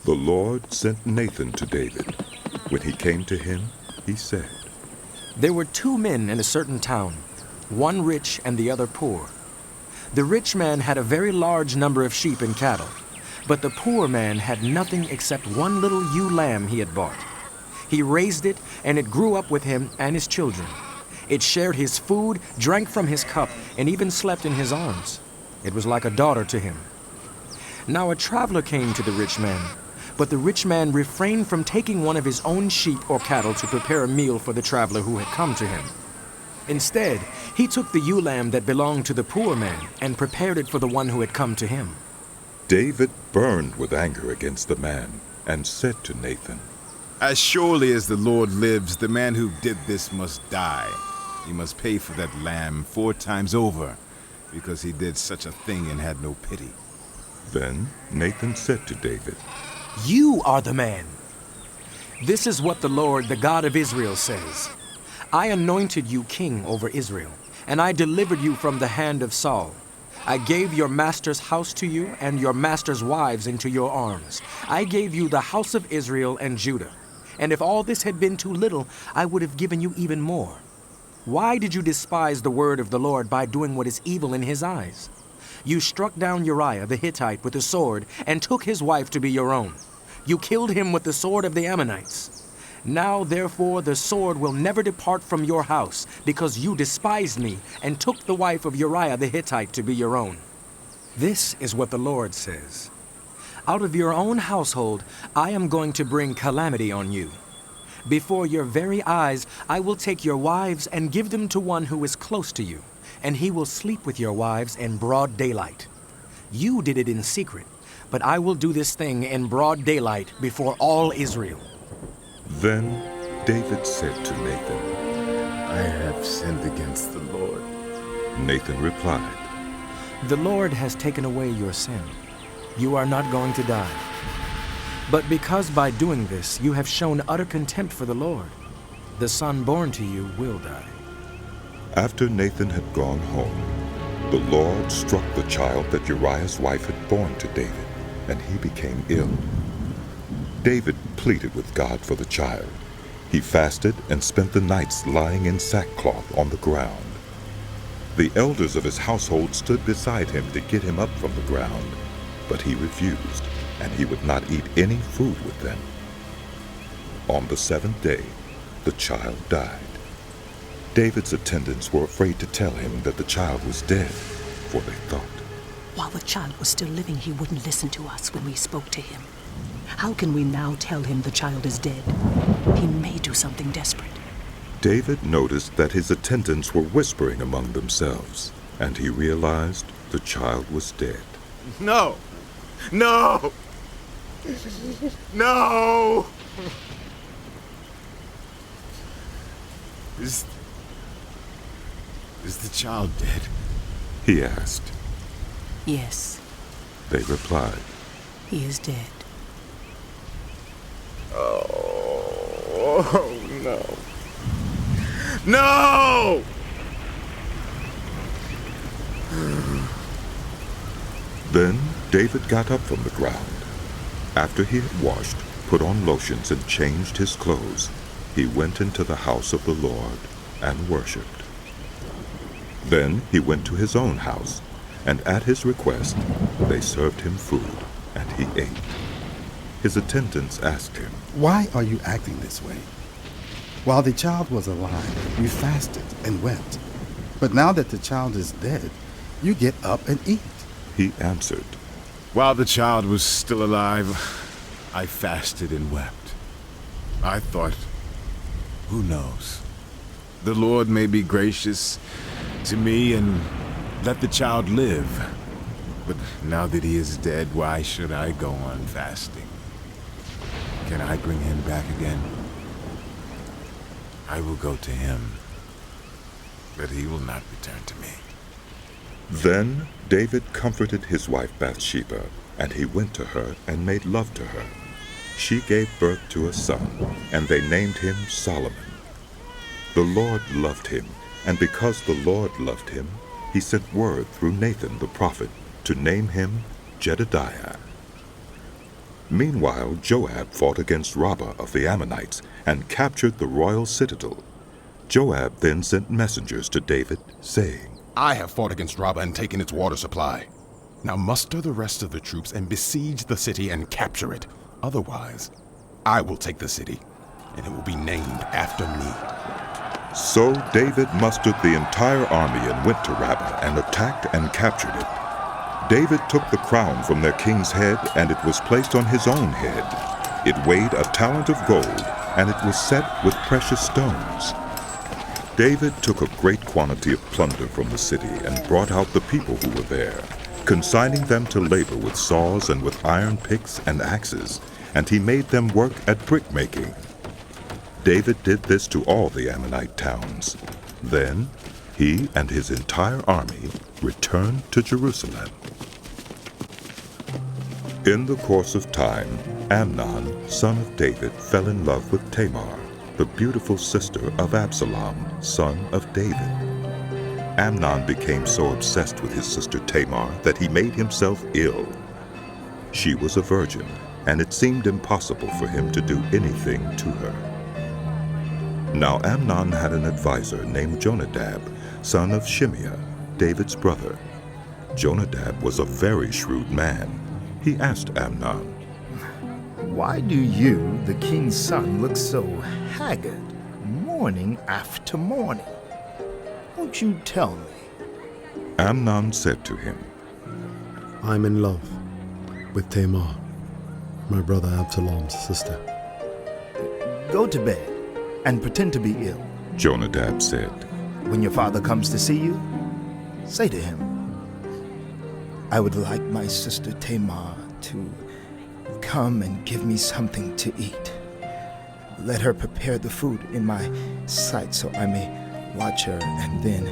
The Lord sent Nathan to David. When he came to him, he said, There were two men in a certain town, one rich and the other poor. The rich man had a very large number of sheep and cattle, but the poor man had nothing except one little ewe lamb he had bought. He raised it, and it grew up with him and his children. It shared his food, drank from his cup, and even slept in his arms. It was like a daughter to him. Now a traveler came to the rich man, but the rich man refrained from taking one of his own sheep or cattle to prepare a meal for the traveler who had come to him. Instead, he took the ewe lamb that belonged to the poor man and prepared it for the one who had come to him. David burned with anger against the man and said to Nathan, As surely as the Lord lives, the man who did this must die. He must pay for that lamb 4 times over, because he did such a thing and had no pity. Then Nathan said to David, You are the man. This is what the Lord, the God of Israel, says. I anointed you king over Israel, and I delivered you from the hand of Saul. I gave your master's house to you and your master's wives into your arms. I gave you the house of Israel and Judah. And if all this had been too little, I would have given you even more. Why did you despise the word of the Lord by doing what is evil in his eyes? You struck down Uriah the Hittite with a sword and took his wife to be your own. You killed him with the sword of the Ammonites. Now, therefore, the sword will never depart from your house, because you despised me and took the wife of Uriah the Hittite to be your own. This is what the Lord says. Out of your own household, I am going to bring calamity on you. Before your very eyes, I will take your wives and give them to one who is close to you, and he will sleep with your wives in broad daylight. You did it in secret, but I will do this thing in broad daylight before all Israel. Then David said to Nathan, I have sinned against the Lord. Nathan replied, The Lord has taken away your sin. You are not going to die. But because by doing this you have shown utter contempt for the Lord, the son born to you will die. After Nathan had gone home, the Lord struck the child that Uriah's wife had borne to David, and he became ill. David pleaded with God for the child. He fasted and spent the nights lying in sackcloth on the ground. The elders of his household stood beside him to get him up from the ground, but he refused, and he would not eat any food with them. On the 7th day, the child died. David's attendants were afraid to tell him that the child was dead, for they thought, While the child was still living, he wouldn't listen to us when we spoke to him. How can we now tell him the child is dead? He may do something desperate. David noticed that his attendants were whispering among themselves, and he realized the child was dead. No! No! No! Is the child dead? He asked. Yes, They replied, he is dead. Oh, no. No! Then David got up from the ground. After he had washed, put on lotions, and changed his clothes, he went into the house of the Lord and worshipped. Then he went to his own house, and at his request they served him food, and he ate. His attendants asked him, Why are you acting this way? While the child was alive, you fasted and wept. But now that the child is dead, you get up and eat. He answered, While the child was still alive, I fasted and wept. I thought, who knows? The Lord may be gracious to me and let the child live. But now that he is dead, why should I go on fasting? Can I bring him back again? I will go to him, but he will not return to me. Then David comforted his wife Bathsheba, and he went to her and made love to her. She gave birth to a son, and they named him Solomon. The Lord loved him, and because the Lord loved him, he sent word through Nathan the prophet to name him Jedediah. Meanwhile, Joab fought against Rabbah of the Ammonites and captured the royal citadel. Joab then sent messengers to David, saying, I have fought against Rabbah and taken its water supply. Now muster the rest of the troops and besiege the city and capture it. Otherwise, I will take the city, and it will be named after me. So David mustered the entire army and went to Rabbah and attacked and captured it. David took the crown from their king's head, and it was placed on his own head. It weighed a talent of gold, and it was set with precious stones. David took a great quantity of plunder from the city and brought out the people who were there, consigning them to labor with saws and with iron picks and axes, and he made them work at brick-making. David did this to all the Ammonite towns. Then he and his entire army returned to Jerusalem. In the course of time, Amnon, son of David, fell in love with Tamar, the beautiful sister of Absalom, son of David. Amnon became so obsessed with his sister Tamar that he made himself ill. She was a virgin, and it seemed impossible for him to do anything to her. Now Amnon had an advisor named Jonadab, son of Shimeah, David's brother. Jonadab was a very shrewd man. He asked Amnon, Why do you, the king's son, look so haggard, morning after morning? Won't you tell me? Amnon said to him, I'm in love with Tamar, my brother Absalom's sister. Go to bed and pretend to be ill. Jonadab said. When your father comes to see you, say to him, I would like my sister Tamar to come and give me something to eat. Let her prepare the food in my sight so I may watch her and then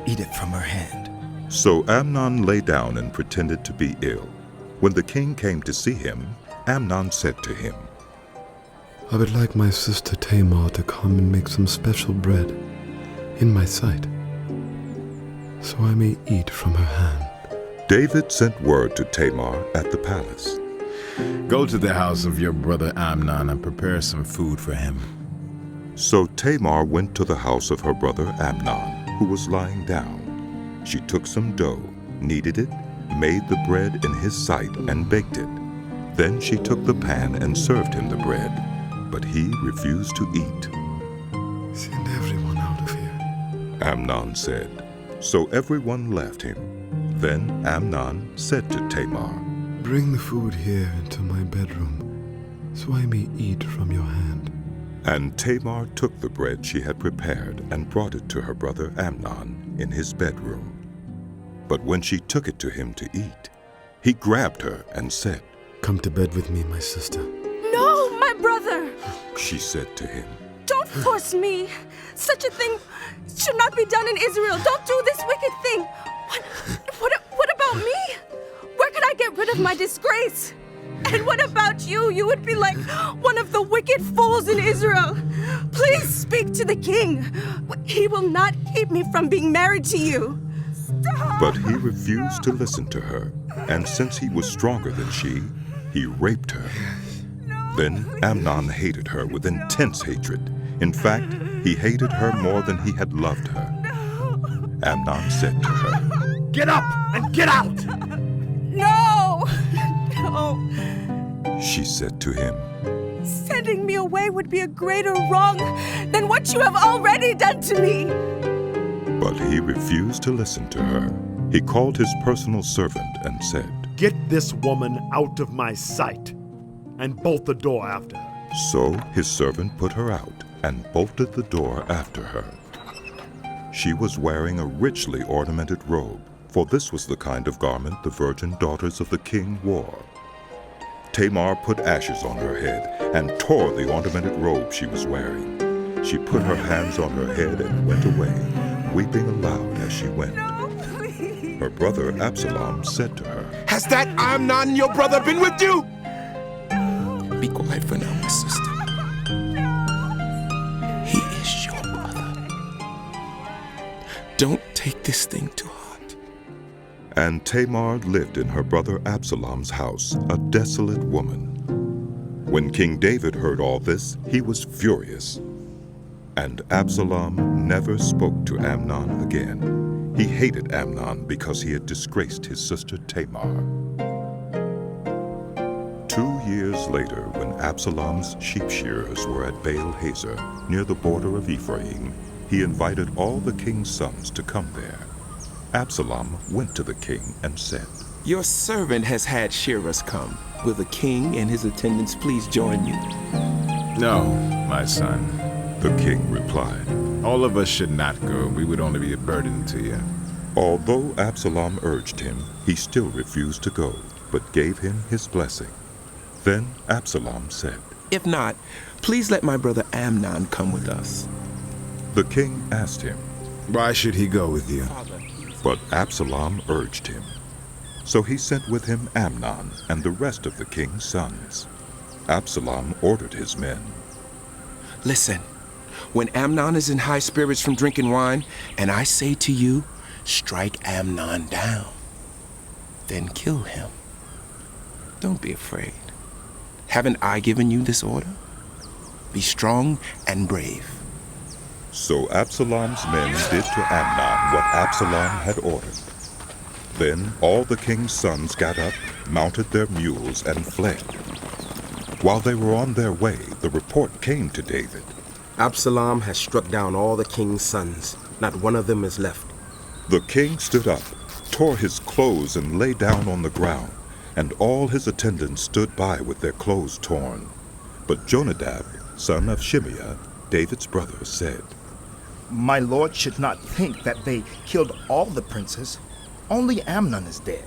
eat it from her hand. So Amnon lay down and pretended to be ill. When the king came to see him, Amnon said to him, I would like my sister Tamar to come and make some special bread in my sight, so I may eat from her hand. David sent word to Tamar at the palace. Go to the house of your brother Amnon and prepare some food for him. So Tamar went to the house of her brother Amnon, who was lying down. She took some dough, kneaded it, made the bread in his sight, and baked it. Then she took the pan and served him the bread, but he refused to eat. Send everyone out of here, Amnon said. So everyone left him. Then Amnon said to Tamar, Bring the food here into my bedroom, so I may eat from your hand. And Tamar took the bread she had prepared and brought it to her brother Amnon in his bedroom. But when she took it to him to eat, he grabbed her and said, Come to bed with me, my sister. No, my brother! She said to him, Don't force me! Such a thing should not be done in Israel. Don't do this wicked thing. What about me? Where could I get rid of my disgrace? And what about you? You would be like one of the wicked fools in Israel. Please speak to the king. He will not keep me from being married to you. Stop! But he refused to listen to her, and since he was stronger than she, he raped her. Then Amnon hated her with intense hatred. In fact, he hated her more than he had loved her. Amnon said to her, Get up and get out! No! No! She said to him, Sending me away would be a greater wrong than what you have already done to me. But he refused to listen to her. He called his personal servant and said, Get this woman out of my sight, and bolt the door after her. So his servant put her out and bolted the door after her. She was wearing a richly ornamented robe, for this was the kind of garment the virgin daughters of the king wore. Tamar put ashes on her head and tore the ornamented robe she was wearing. She put her hands on her head and went away, weeping aloud as she went. Her brother Absalom said to her, Has that Amnon, your brother, been with you? Be quiet for now, my sister. He is your brother. Don't take this thing to heart. And Tamar lived in her brother Absalom's house, a desolate woman. When King David heard all this, he was furious. And Absalom never spoke to Amnon again. He hated Amnon because he had disgraced his sister Tamar. 2 years later, when Absalom's sheep shearers were at Baal Hazor, near the border of Ephraim, he invited all the king's sons to come there. Absalom went to the king and said, Your servant has had shearers come. Will the king and his attendants please join you? No, my son. The king replied. All of us should not go. We would only be a burden to you. Although Absalom urged him, he still refused to go, but gave him his blessing. Then Absalom said, If not, please let my brother Amnon come with us. The king asked him, Why should he go with you? but Absalom urged him. So he sent with him Amnon and the rest of the king's sons. Absalom ordered his men, Listen, when Amnon is in high spirits from drinking wine, and I say to you, strike Amnon down, then kill him. Don't be afraid. Haven't I given you this order? Be strong and brave. So Absalom's men did to Amnon what Absalom had ordered. Then all the king's sons got up, mounted their mules, and fled. While they were on their way, the report came to David. Absalom has struck down all the king's sons. Not one of them is left. The king stood up, tore his clothes, and lay down on the ground, and all his attendants stood by with their clothes torn. But Jonadab, son of Shimeah, David's brother, said, My lord should not think that they killed all the princes. Only Amnon is dead.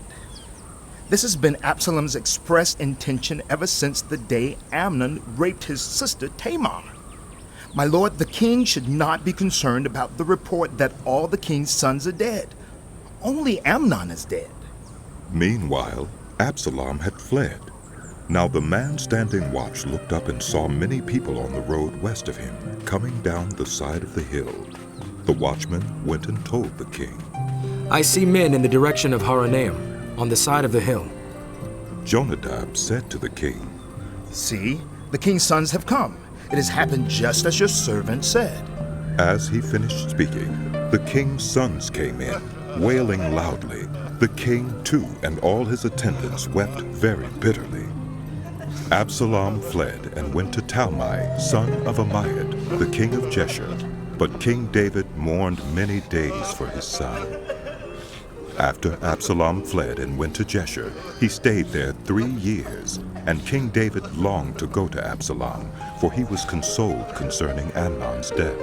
This has been Absalom's express intention ever since the day Amnon raped his sister Tamar. My lord, the king should not be concerned about the report that all the king's sons are dead. Only Amnon is dead. Meanwhile, Absalom had fled. Now the man standing watch looked up and saw many people on the road west of him, coming down the side of the hill. The watchman went and told the king. I see men in the direction of Horonaim, on the side of the hill. Jonadab said to the king, See, the king's sons have come. It has happened just as your servant said. As he finished speaking, the king's sons came in, wailing loudly. The king, too, and all his attendants wept very bitterly. Absalom fled and went to Talmai, son of Ammiad, the king of Geshur. But King David mourned many days for his son. After Absalom fled and went to Geshur, he stayed there 3 years, and King David longed to go to Absalom, for he was consoled concerning Amnon's death.